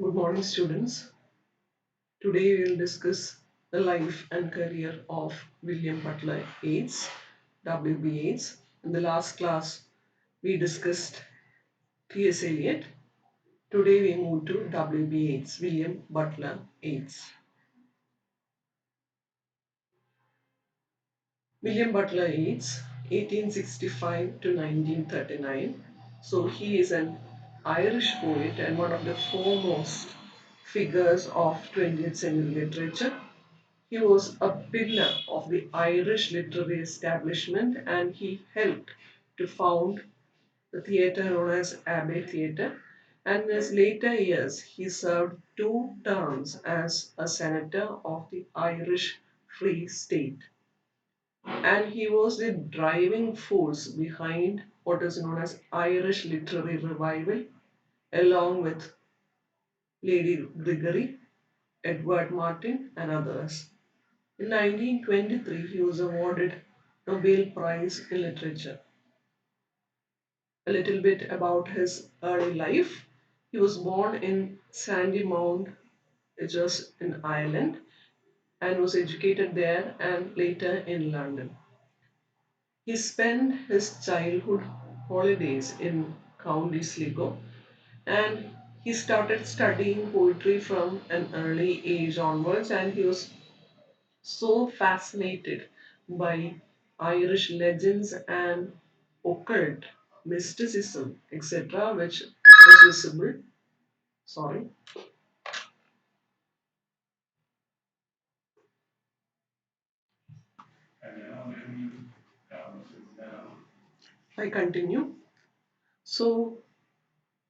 Good morning, students. Today we will discuss the life and career of William Butler Yeats, W.B. Yeats. In the last class, we discussed T.S. Eliot. Today we move to W.B. Yeats, William Butler Yeats. William Butler Yeats, 1865 to 1939. So he is an Irish poet and one of the foremost figures of 20th century literature. He was a pillar of the Irish literary establishment and he helped to found the theatre known as Abbey Theatre. And in his later years, he served two terms as a senator of the Irish Free State. And he was the driving force behind what is known as Irish literary revival, along with Lady Gregory, Edward Martin, and others. In 1923, he was awarded Nobel Prize in Literature. A little bit about his early life. He was born in Sandymount, which is in Ireland, and was educated there and later in London. He spent his childhood holidays in County Sligo and he started studying poetry from an early age onwards, and he was so fascinated by Irish legends and occult mysticism, etc., which was visible. Sorry, I continue. So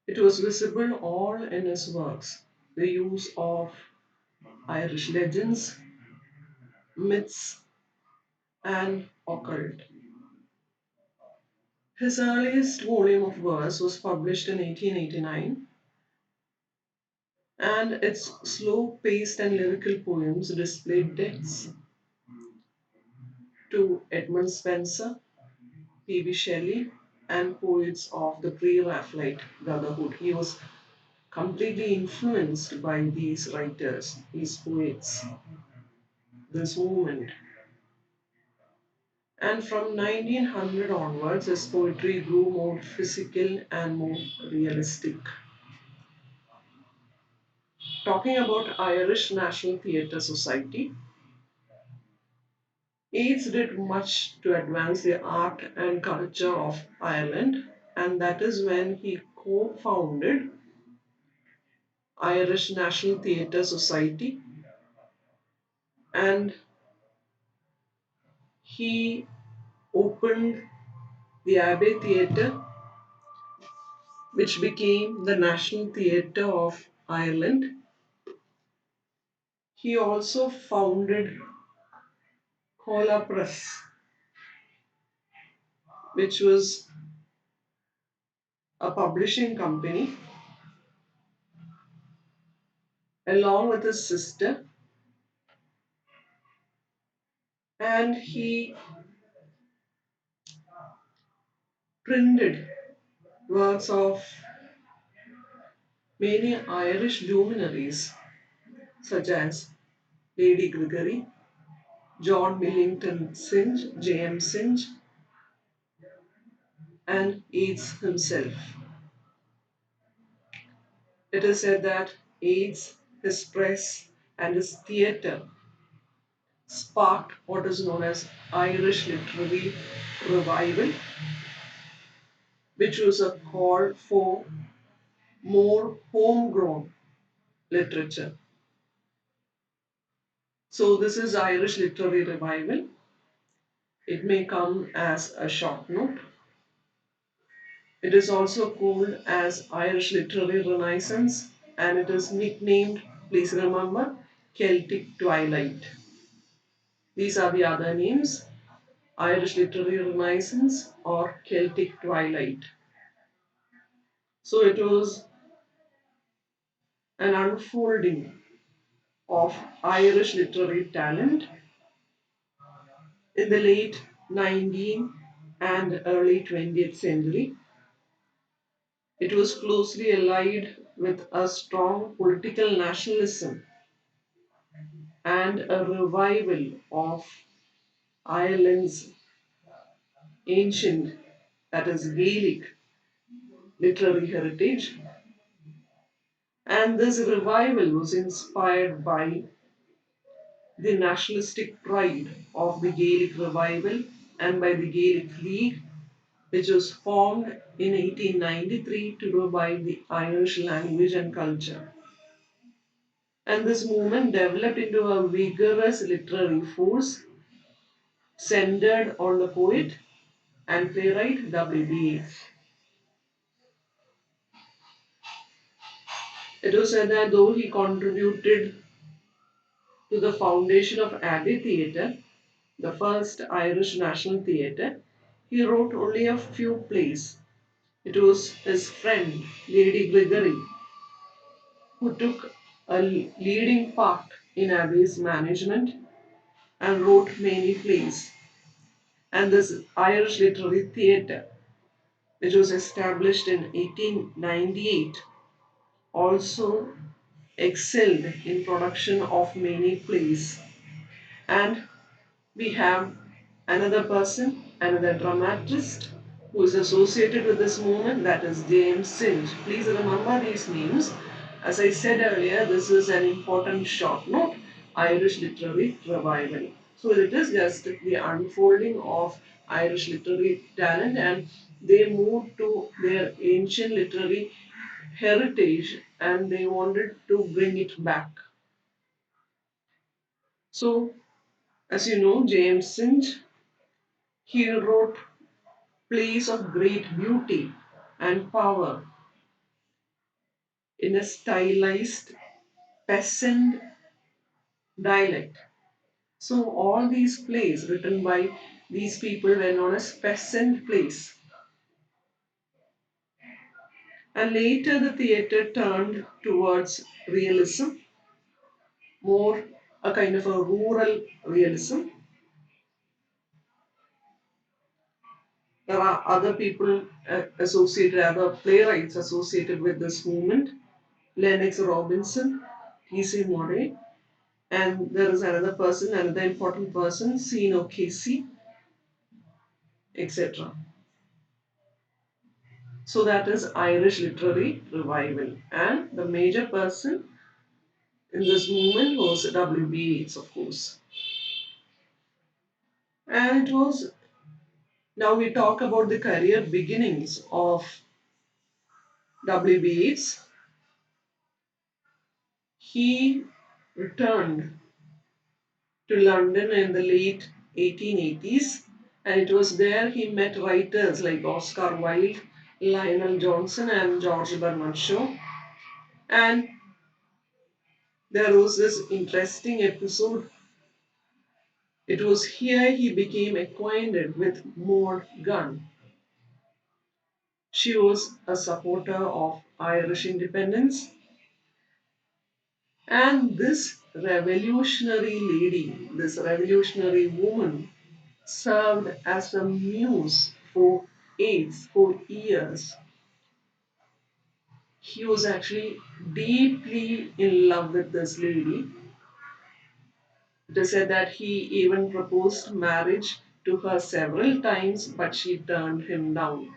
it was visible all in his works. The use of Irish legends, myths, and occult. His earliest volume of verse was published in 1889, and its slow paced and lyrical poems displayed depths to Edmund Spenser, P.B. Shelley, and poets of the pre Raphaelite Brotherhood. He was completely influenced by these writers, these poets, this movement. And from 1900 onwards, his poetry grew more physical and more realistic. Talking about Irish National Theatre Society, Yeats did much to advance the art and culture of Ireland, and that is when he co founded Irish National Theatre Society, and he opened the Abbey Theatre, which became the National Theatre of Ireland. He also founded Cola Press, which was a publishing company, along with his sister, and he printed works of many Irish luminaries such as Lady Gregory, John Millington Synge, J.M. Synge, and Yeats himself. It is said that Yeats, his press, and his theatre sparked what is known as Irish literary revival, which was a call for more homegrown literature. So, this is Irish literary revival. It may come as a short note. It is also called as Irish Literary Renaissance and it is nicknamed, please remember, Celtic Twilight. These are the other names, Irish Literary Renaissance or Celtic Twilight. So it was an unfolding of Irish literary talent in the late 19th and early 20th century. It was closely allied with a strong political nationalism and a revival of Ireland's ancient, that is Gaelic, literary heritage. And this revival was inspired by the nationalistic pride of the Gaelic revival and by the Gaelic League, which was formed in 1893 to revive the Irish language and culture. And this movement developed into a vigorous literary force centered on the poet and playwright W.B. Yeats. It was said that though he contributed to the foundation of Abbey Theatre, the first Irish national theatre, he wrote only a few plays. It was his friend, Lady Gregory, who took a leading part in Abbey's management and wrote many plays. And this Irish Literary Theatre, which was established in 1898, also excelled in production of many plays. And we have another person, another dramatist who is associated with this movement, that is James Synge. Please remember these names. As I said earlier, this is an important short note, Irish literary revival. So it is just the unfolding of Irish literary talent, and they moved to their ancient literary heritage and they wanted to bring it back. So, as you know, James Synge, he wrote plays of great beauty and power in a stylized peasant dialect. So, all these plays written by these people were known as peasant plays. And later, the theatre turned towards realism, more a kind of a rural realism. There are other people associated, other playwrights associated with this movement. Lennox Robinson, T.C. Moray, and there is another person, another important person, Zeno Casey, etc. So that is Irish literary revival. And the major person in this movement was W.B. Yeats, of course. And it was, now we talk about the career beginnings of W.B. Yeats. He returned to London in the late 1880s, and it was there he met writers like Oscar Wilde, Lionel Johnson, and George Bernard Shaw. And there was this interesting episode. It was here he became acquainted with Maud Gunn. She was a supporter of Irish independence, and this revolutionary lady, this revolutionary woman, served as a muse for AIDS for years. He was actually deeply in love with this lady. It is said that he even proposed marriage to her several times, but she turned him down.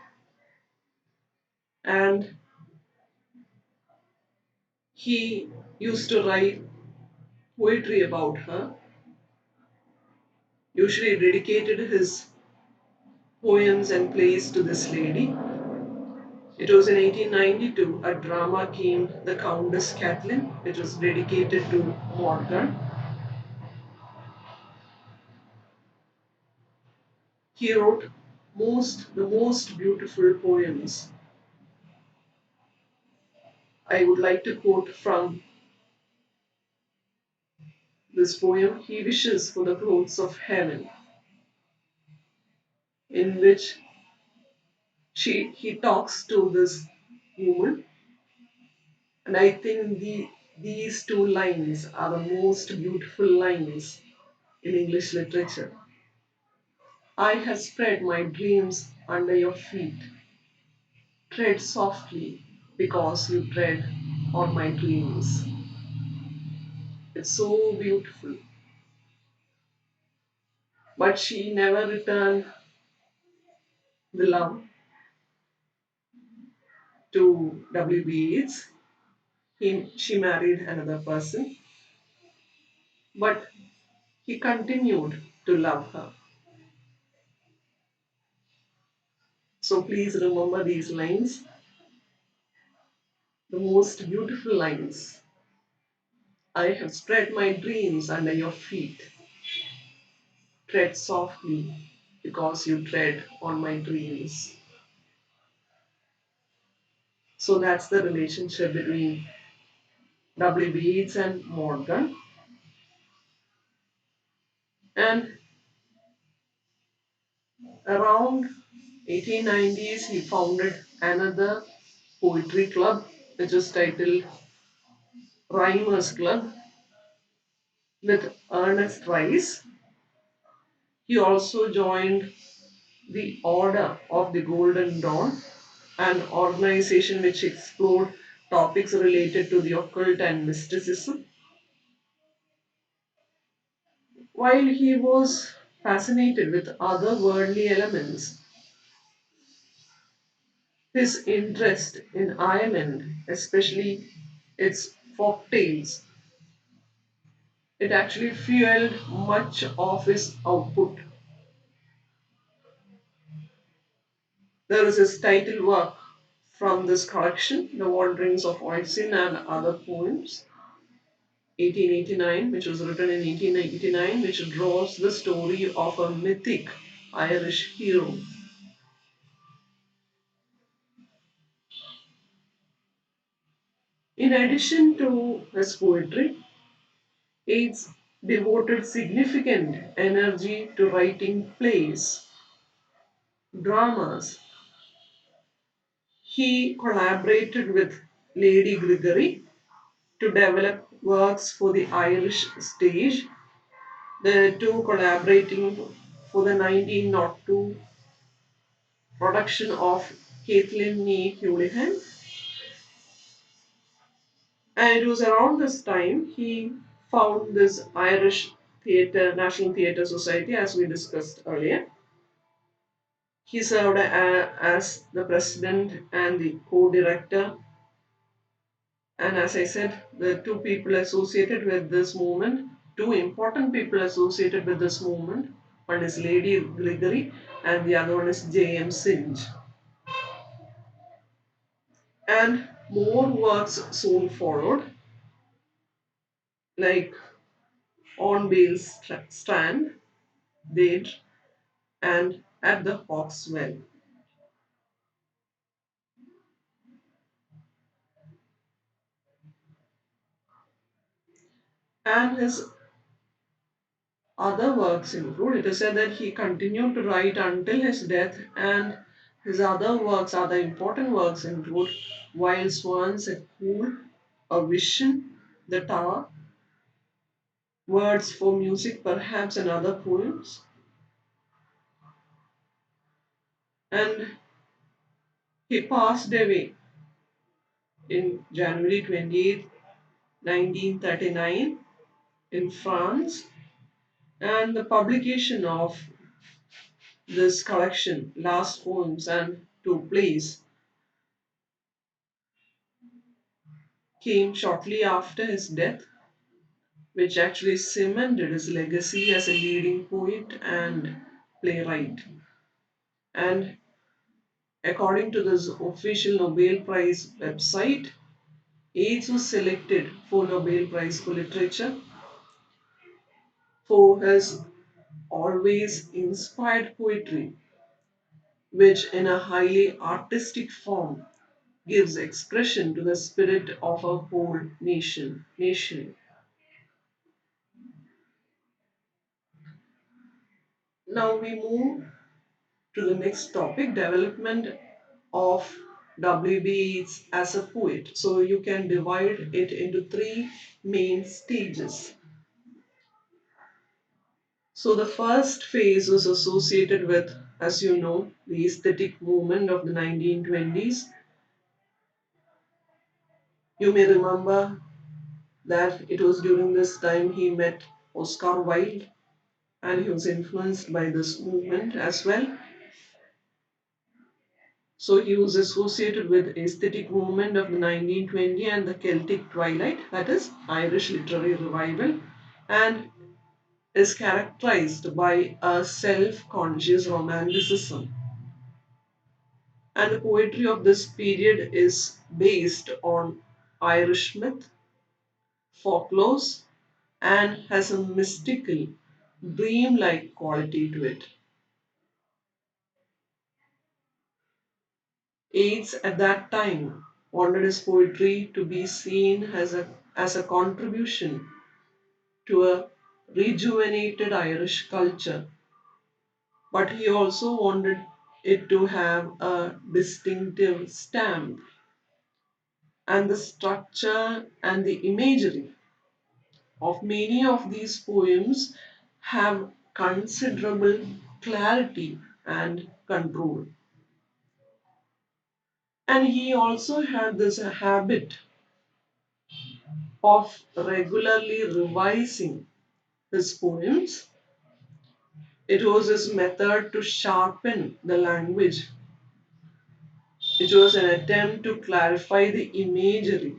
And he used to write poetry about her, usually dedicated his poems and plays to this lady. It was in 1892 a drama came, The Countess Kathleen, which was dedicated to Morgan. He wrote the most beautiful poems. I would like to quote from this poem, He Wishes for the Clothes of Heaven, in which he talks to this woman. And I think these two lines are the most beautiful lines in English literature. I have spread my dreams under your feet. Tread softly, because you tread on my dreams. It's so beautiful. But she never returned the love to W.B. Yeats. She married another person, but he continued to love her. So please remember these lines, the most beautiful lines. I have spread my dreams under your feet. Tread softly, because you tread on my dreams. So that's the relationship between W.B. Yeats and Morgan. And around 1890s, he founded another poetry club, which is titled Rhymers Club, with Ernest Rice. He also joined the Order of the Golden Dawn, an organization which explored topics related to the occult and mysticism. While he was fascinated with other worldly elements, his interest in Ireland, especially its folk tales, it actually fueled much of his output. There is his title work from this collection, The Wanderings of Oisin and Other Poems, 1889, which was written in 1889, which draws the story of a mythic Irish hero. In addition to his poetry, Yeats devoted significant energy to writing plays, dramas. He collaborated with Lady Gregory to develop works for the Irish stage, the two collaborating for the 1902 production of Kathleen Nee Houlihan. And it was around this time he found this Irish Theatre, National Theatre Society, as we discussed earlier. He served as the president and the co-director. And as I said, the two people associated with this movement, two important people associated with this movement, one is Lady Gregory and the other one is J.M. Singe. And more works soon followed, like On Bale's Strand, Date, and At the Hawk's Well. And his other works include, it is said that he continued to write until his death, and his other works, other important works include Wild Swans at Pool, A Vision, The Tower, Words for Music perhaps, and other poems. And he passed away in January 28th, 1939 in France, and the publication of this collection, Last Poems and Two Plays, came shortly after his death, which actually cemented his legacy as a leading poet and playwright. And according to this official Nobel Prize website, Yeats was selected for Nobel Prize for Literature for his always inspired poetry, which in a highly artistic form gives expression to the spirit of a whole nation. Now we move to the next topic, development of W.B. Yeats as a poet. So you can divide it into three main stages. So the first phase was associated with, as you know, the aesthetic movement of the 1920s, You may remember that it was during this time he met Oscar Wilde and he was influenced by this movement as well. So he was associated with aesthetic movement of the 1920 and the Celtic Twilight, that is Irish literary revival, and is characterized by a self-conscious romanticism. And the poetry of this period is based on Irish myth, folklore, and has a mystical, dreamlike quality to it. Yeats at that time wanted his poetry to be seen as a contribution to a rejuvenated Irish culture, but he also wanted it to have a distinctive stamp, and the structure and the imagery of many of these poems have considerable clarity and control. And he also had this habit of regularly revising his poems. It was his method to sharpen the language. It was an attempt to clarify the imagery.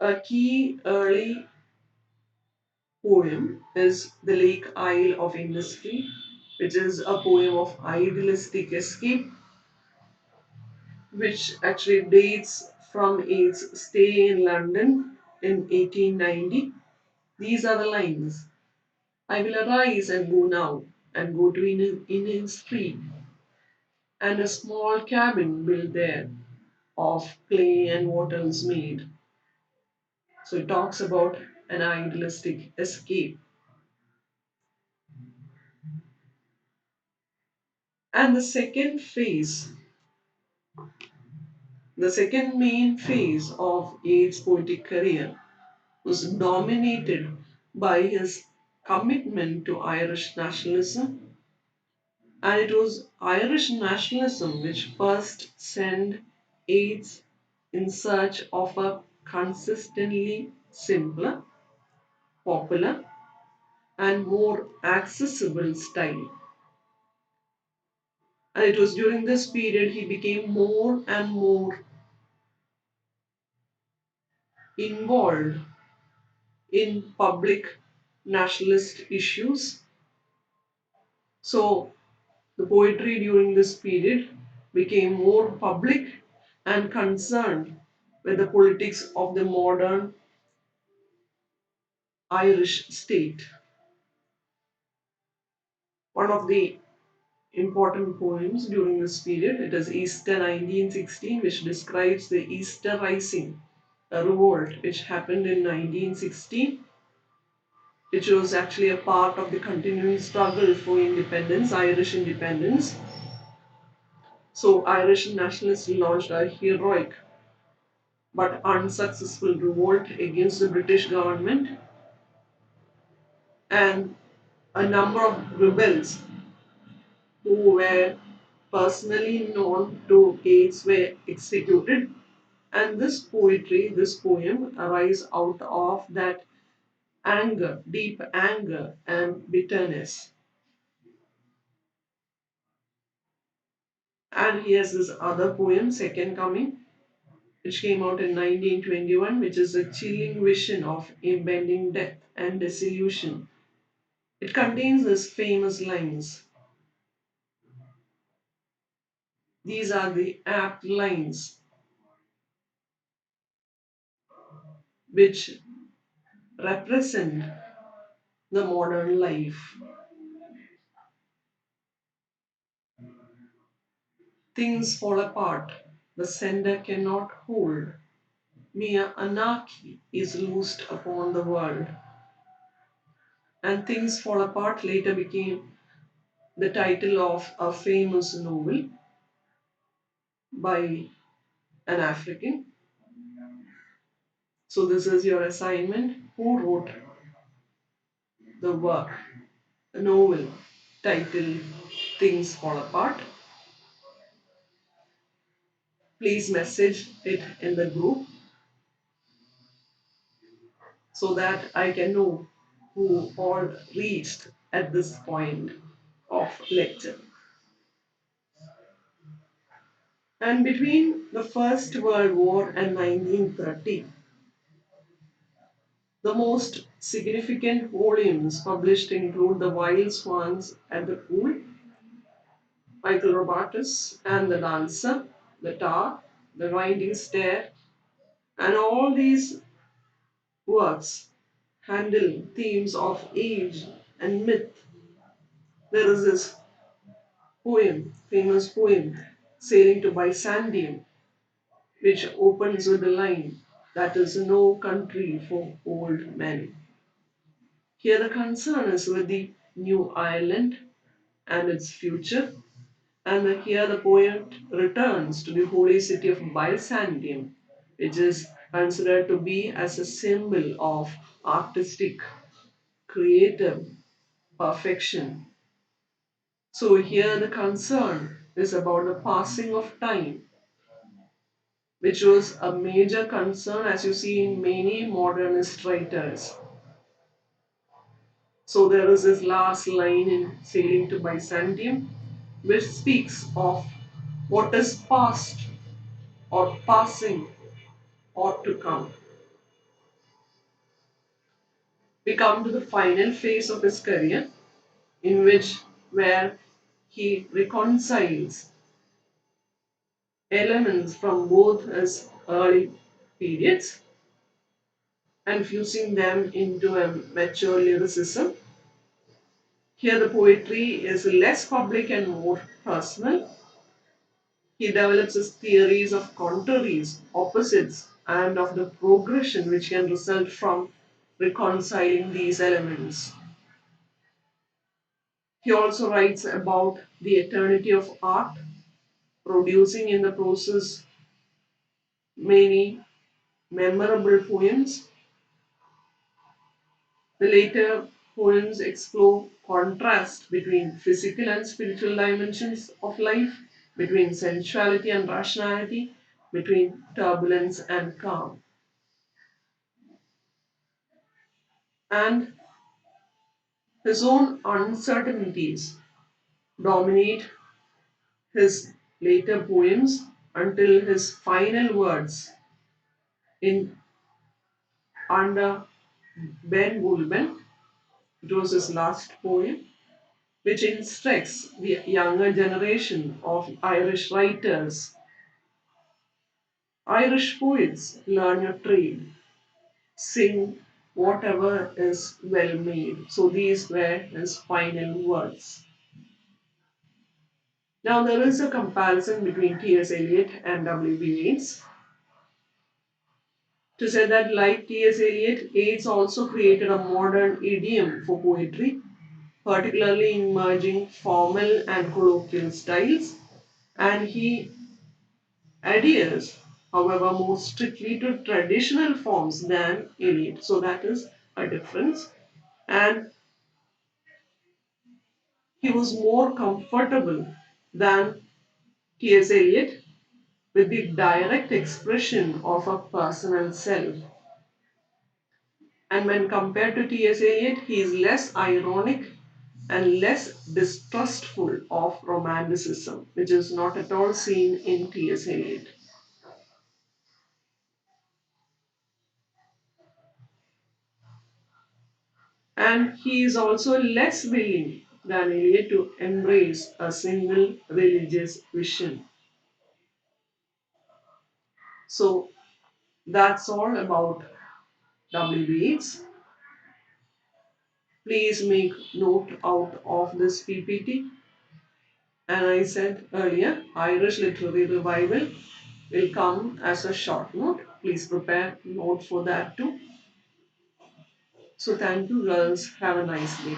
A key early poem is The Lake Isle of Industry, which is a poem of idealistic escape, which actually dates from its stay in London in 1890. These are the lines: I will arise and go now, and go to in street, and a small cabin built there, of clay and wattles made. So it talks about an idealistic escape. And the second main phase of Yeats' poetic career was dominated by his commitment to Irish nationalism, and it was Irish nationalism which first sent Yeats in search of a consistently simpler, popular, and more accessible style. And it was during this period he became more and more involved in public nationalist issues. So the poetry during this period became more public and concerned with the politics of the modern Irish state. One of the important poems during this period, it is Easter 1916, which describes the Easter Rising, a revolt which happened in 1916, which was actually a part of the continuing struggle for independence, Irish independence. So, Irish nationalists launched a heroic but unsuccessful revolt against the British government, and a number of rebels who were personally known to Yeats were executed. And this poem, arises out of that anger, deep anger and bitterness. And he has this other poem, Second Coming, which came out in 1921, which is a chilling vision of impending death and dissolution. It contains these famous lines. These are the apt lines which represent the modern life. Things fall apart, the sender cannot hold. Mere anarchy is loosed upon the world. And Things Fall Apart later became the title of a famous novel by an African. So, this is your assignment. Who wrote the work, the novel titled Things Fall Apart? Please message it in the group so that I can know who all reached at this point of lecture. And between the First World War and 1930, the most significant volumes published include The Wild Swans at the Pool, Michael Robartes and the Dancer, The Tar, The Winding Stair, and all these works handle themes of age and myth. There is this famous poem, Sailing to Byzantium, which opens with the line, that is no country for old men. Here the concern is with the new Ireland and its future, and here the poet returns to the holy city of Byzantium, which is considered to be as a symbol of artistic, creative perfection. So here the concern is about the passing of time, which was a major concern as you see in many modernist writers. So there is this last line in Sailing to Byzantium, which speaks of what is past or passing or to come. We come to the final phase of his career, in which where he reconciles elements from both his early periods and fusing them into a mature lyricism. Here the poetry is less public and more personal. He develops his theories of contraries, opposites, and of the progression which can result from reconciling these elements. He also writes about the eternity of art, producing in the process many memorable poems. The later poems explore contrast between physical and spiritual dimensions of life, between sensuality and rationality, between turbulence and calm. And his own uncertainties dominate his later poems until his final words in Under Ben Gulben, it was his last poem, which instructs the younger generation of Irish writers. Irish poets, learn your trade, sing whatever is well made. So these were his final words. Now there is a comparison between T.S. Eliot and W.B. Yeats to say that like T.S. Eliot, Yeats also created a modern idiom for poetry, particularly in merging formal and colloquial styles, and he adheres, however, more strictly to traditional forms than Eliot. So that is a difference. And he was more comfortable than T.S. Eliot with the direct expression of a personal self. And when compared to T.S. Eliot, he is less ironic and less distrustful of romanticism, which is not at all seen in T.S. Eliot. And he is also less willing than Eliot to embrace a single religious vision. So that's all about W.B. Yeats. Please make note out of this PPT. And I said earlier, Irish Literary Revival will come as a short note. Please prepare note for that too. So thank you girls. Have a nice day.